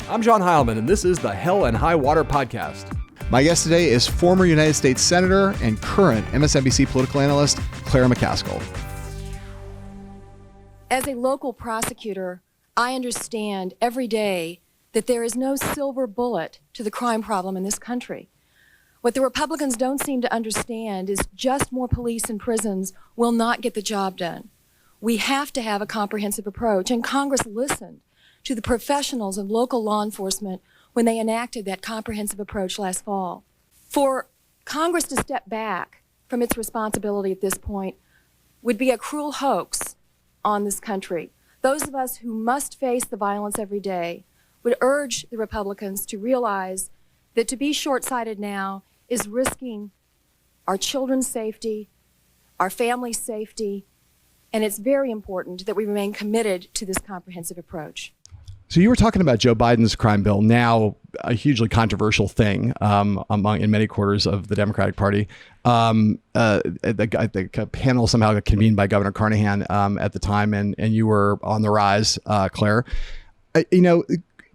I'm John Heilemann, and this is the Hell and High Water Podcast. My guest today is former United States Senator and current MSNBC political analyst, Claire McCaskill. As a local prosecutor, I understand every day that there is no silver bullet to the crime problem in this country. What the Republicans don't seem to understand is just more police and prisons will not get the job done. We have to have a comprehensive approach, and Congress listened to the professionals of local law enforcement when they enacted that comprehensive approach last fall. For Congress to step back from its responsibility at this point would be a cruel hoax on this country. Those of us who must face the violence every day would urge the Republicans to realize that to be short-sighted now is risking our children's safety, our family's safety, and it's very important that we remain committed to this comprehensive approach. So you were talking about Joe Biden's crime bill, now a hugely controversial thing in many quarters of the Democratic Party. The panel somehow got convened by Governor Carnahan at the time, and you were on the rise, Claire.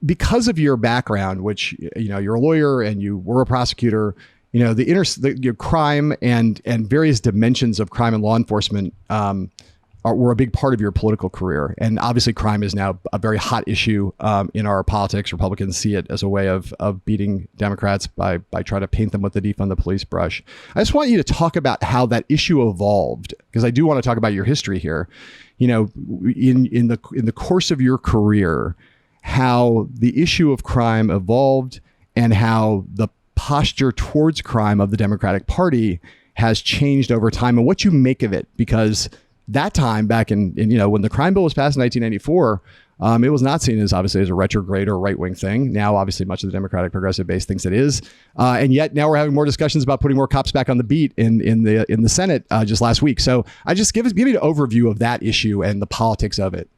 Because of your background, which you're a lawyer and you were a prosecutor, your crime and various dimensions of crime and law enforcement were a big part of your political career. And obviously crime is now a very hot issue in our politics. Republicans see it as a way of beating Democrats by trying to paint them with the defund the police brush. I just want you to talk about how that issue evolved, because I do want to talk about your history here. In the course of your career, how the issue of crime evolved and how the posture towards crime of the Democratic Party has changed over time, and what you make of it, because that time back in when the crime bill was passed in 1994, it was not seen as obviously as a retrograde or right wing thing. Now, obviously, much of the Democratic progressive base thinks it is, and yet now we're having more discussions about putting more cops back on the beat in the Senate just last week. So I just give me an overview of that issue and the politics of it.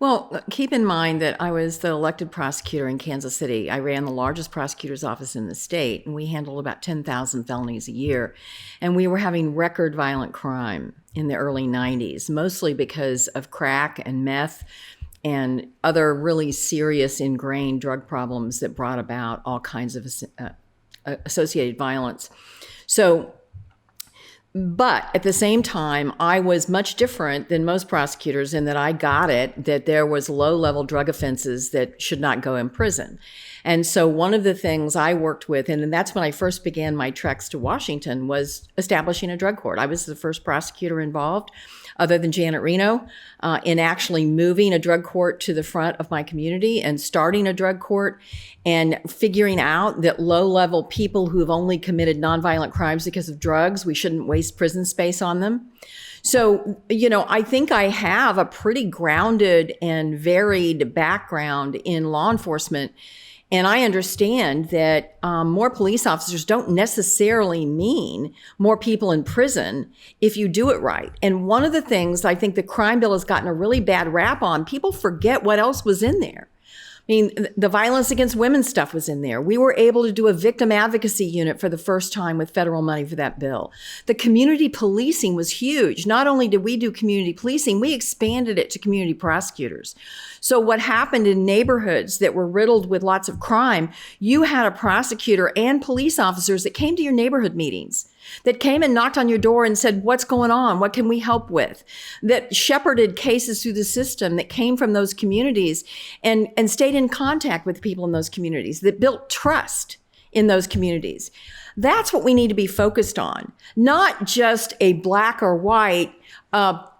Well, keep in mind that I was the elected prosecutor in Kansas City. I ran the largest prosecutor's office in the state, and we handled about 10,000 felonies a year. And we were having record violent crime in the early 90s, mostly because of crack and meth and other really serious ingrained drug problems that brought about all kinds of associated violence. But at the same time, I was much different than most prosecutors in that I got it that there was low-level drug offenses that should not go in prison. And so one of the things I worked with, and that's when I first began my treks to Washington, was establishing a drug court. I was the first prosecutor involved, other than Janet Reno, in actually moving a drug court to the front of my community and starting a drug court and figuring out that low-level people who have only committed nonviolent crimes because of drugs, we shouldn't waste prison space on them. So, I think I have a pretty grounded and varied background in law enforcement. And I understand that more police officers don't necessarily mean more people in prison if you do it right. And one of the things I think the crime bill has gotten a really bad rap on, people forget what else was in there. I mean, the violence against women stuff was in there. We were able to do a victim advocacy unit for the first time with federal money for that bill. The community policing was huge. Not only did we do community policing, we expanded it to community prosecutors. So what happened in neighborhoods that were riddled with lots of crime, you had a prosecutor and police officers that came to your neighborhood meetings, that came and knocked on your door and said, what's going on? What can we help with? That shepherded cases through the system that came from those communities and stayed in contact with people in those communities, that built trust in those communities. That's what we need to be focused on, not just a black or white,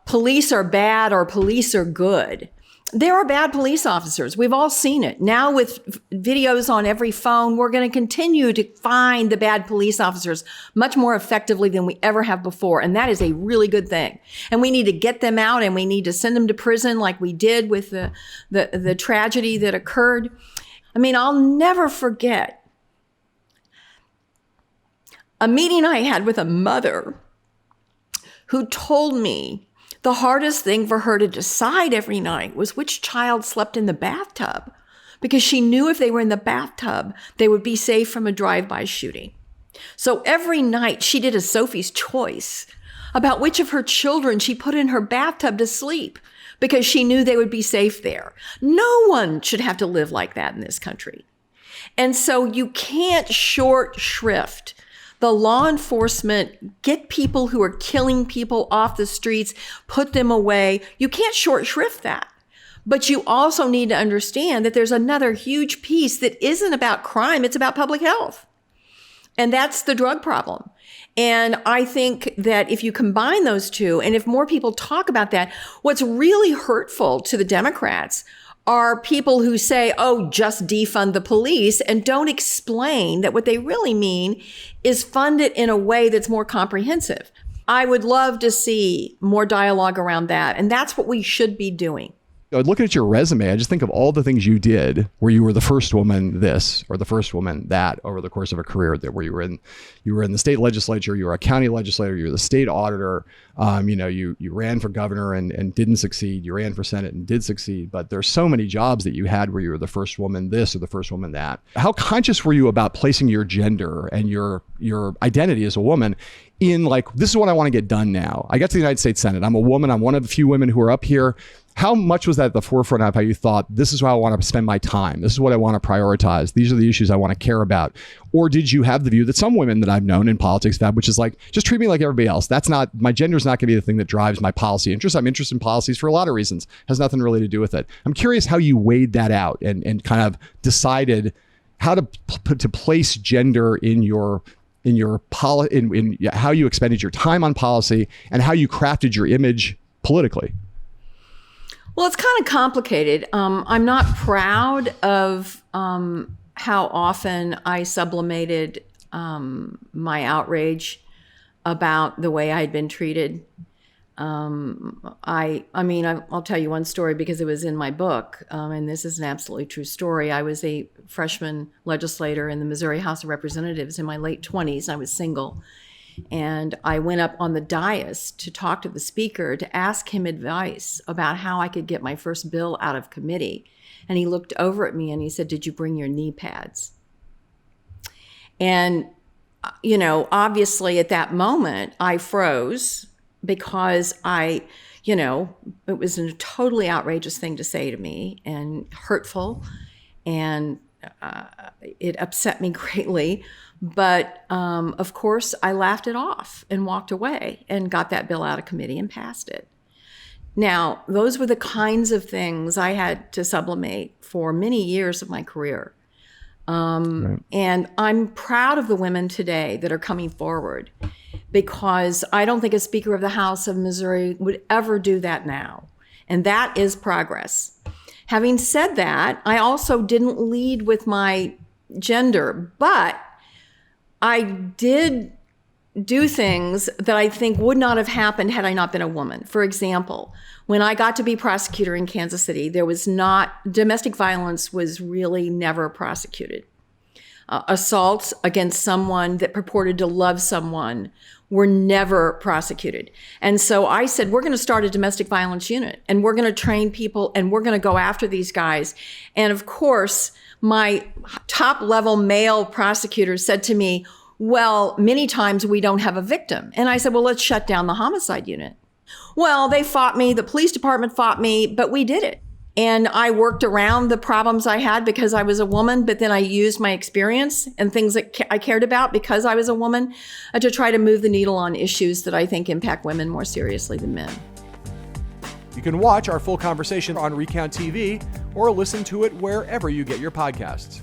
police are bad or police are good. There are bad police officers. We've all seen it. Now with videos on every phone, we're going to continue to find the bad police officers much more effectively than we ever have before. And that is a really good thing. And we need to get them out and we need to send them to prison like we did with the tragedy that occurred. I mean, I'll never forget a meeting I had with a mother who told me the hardest thing for her to decide every night was which child slept in the bathtub, because she knew if they were in the bathtub, they would be safe from a drive-by shooting. So every night she did a Sophie's Choice about which of her children she put in her bathtub to sleep, because she knew they would be safe there. No one should have to live like that in this country. And so you can't short shrift the law enforcement, get people who are killing people off the streets, put them away. You can't short shrift that. But you also need to understand that there's another huge piece that isn't about crime, it's about public health. And that's the drug problem. And I think that if you combine those two, and if more people talk about that, what's really hurtful to the Democrats are people who say, oh, just defund the police, and don't explain that what they really mean is fund it in a way that's more comprehensive. I would love to see more dialogue around that. And that's what we should be doing. Looking at your resume, I just think of all the things you did where you were the first woman this or the first woman that over the course of a career, that where you were in the state legislature, you were a county legislator, you were the state auditor, you ran for governor and didn't succeed. You ran for Senate and did succeed. But there's so many jobs that you had where you were the first woman this or the first woman that. How conscious were you about placing your gender and your identity as a woman in like, this is what I want to get done now? I got to the United States Senate. I'm a woman. I'm one of the few women who are up here. How much was that at the forefront of how you thought, this is how I want to spend my time? This is what I want to prioritize. These are the issues I want to care about. Or did you have the view that some women that I've known in politics have, which is like, just treat me like everybody else. That's not, my gender is not going to be the thing that drives my policy interest. I'm interested in policies for a lot of reasons. Has nothing really to do with it. I'm curious how you weighed that out and kind of decided how to place gender in how you expended your time on policy and how you crafted your image politically. Well, it's kind of complicated. I'm not proud of how often I sublimated my outrage about the way I had been treated. I'll tell you one story because it was in my book, and this is an absolutely true story. I was a freshman legislator in the Missouri House of Representatives in my late 20s. I was single. And I went up on the dais to talk to the speaker to ask him advice about how I could get my first bill out of committee. And he looked over at me and he said, "Did you bring your knee pads?" And, obviously at that moment I froze because it was a totally outrageous thing to say to me and hurtful. And it upset me greatly. But of course, I laughed it off and walked away and got that bill out of committee and passed it. Now, those were the kinds of things I had to sublimate for many years of my career. Right. And I'm proud of the women today that are coming forward because I don't think a Speaker of the House of Missouri would ever do that now. And that is progress. Having said that, I also didn't lead with my gender, but I did do things that I think would not have happened had I not been a woman. For example, when I got to be prosecutor in Kansas City, domestic violence was really never prosecuted. Assaults against someone that purported to love someone were never prosecuted. And so I said, we're going to start a domestic violence unit and we're going to train people and we're going to go after these guys. And of course, my top level male prosecutor said to me, well, many times we don't have a victim. And I said, well, let's shut down the homicide unit. Well, they fought me. The police department fought me, but we did it. And I worked around the problems I had because I was a woman, but then I used my experience and things that I cared about because I was a woman to try to move the needle on issues that I think impact women more seriously than men. You can watch our full conversation on Recount TV or listen to it wherever you get your podcasts.